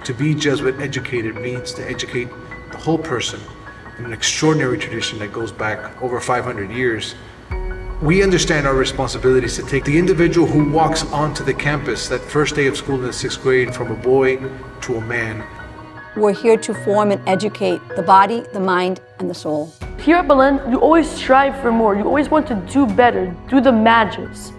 To be Jesuit educated means to educate the whole person in an extraordinary tradition that goes back over 500 years. We understand our responsibilities to take the individual who walks onto the campus that first day of school in the 6th grade from a boy to a man. We're here to form and educate the body, the mind, and the soul. Here at Belen, you always strive for more. You always want to do better, do the magics.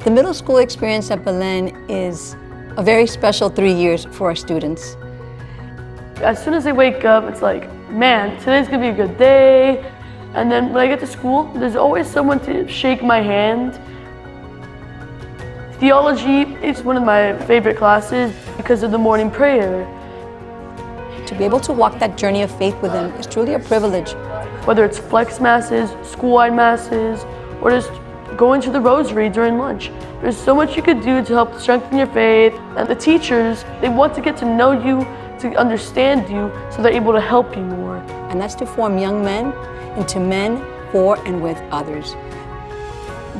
The middle school experience at Belen is a very special 3 years for our students. As soon as they wake up, it's like, man, today's gonna be a good day. And then when I get to school, there's always someone to shake my hand. Theology is one of my favorite classes because of the morning prayer. To be able to walk that journey of faith with them is truly a privilege. Whether it's flex masses, school-wide masses, or just going to the rosary during lunch. There's so much you could do to help strengthen your faith. And the teachers, they want to get to know you, to understand you, so they're able to help you more. And that's to form young men into men for and with others.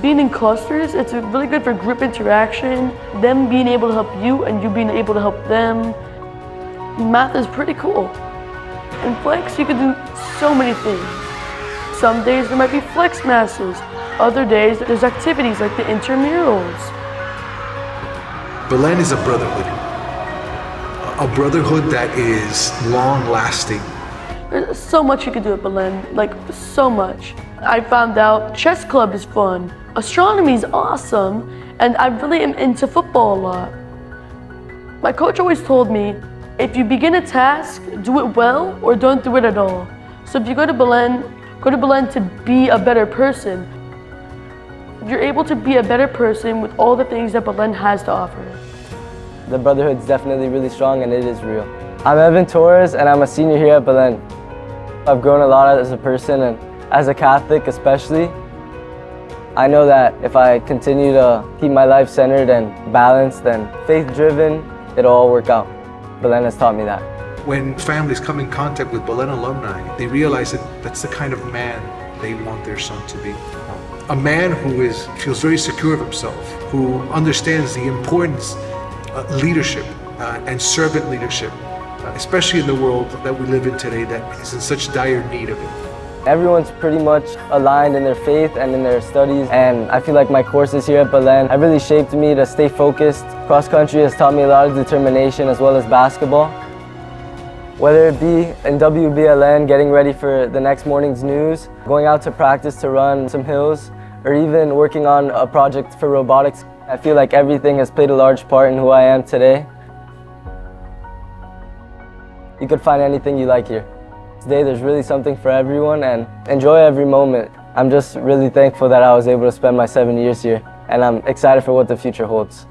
Being in clusters, it's really good for group interaction, them being able to help you and you being able to help them. Math is pretty cool. In flex, you can do so many things. Some days there might be flex masses. Other days there's activities like the intramurals. Belen is a brotherhood that is long-lasting. There's so much you can do at Belen, like so much. I found out chess club is fun, astronomy is awesome, and I really am into football a lot. My coach always told me, if you begin a task, do it well or don't do it at all. So if you go to Belen to be a better person. You're able to be a better person with all the things that Belen has to offer. The brotherhood's definitely really strong and it is real. I'm Evan Torres and I'm a senior here at Belen. I've grown a lot as a person and as a Catholic especially. I know that if I continue to keep my life centered and balanced and faith-driven, it'll all work out. Belen has taught me that. When families come in contact with Belen alumni, they realize that that's the kind of man they want their son to be. A man who feels very secure of himself, who understands the importance of leadership and servant leadership, especially in the world that we live in today that is in such dire need of it. Everyone's pretty much aligned in their faith and in their studies, and I feel like my courses here at Belen have really shaped me to stay focused. Cross country has taught me a lot of determination as well as basketball. Whether it be in WBLN, getting ready for the next morning's news, going out to practice to run some hills, or even working on a project for robotics, I feel like everything has played a large part in who I am today. You could find anything you like here. Today there's really something for everyone and enjoy every moment. I'm just really thankful that I was able to spend my 7 years here and I'm excited for what the future holds.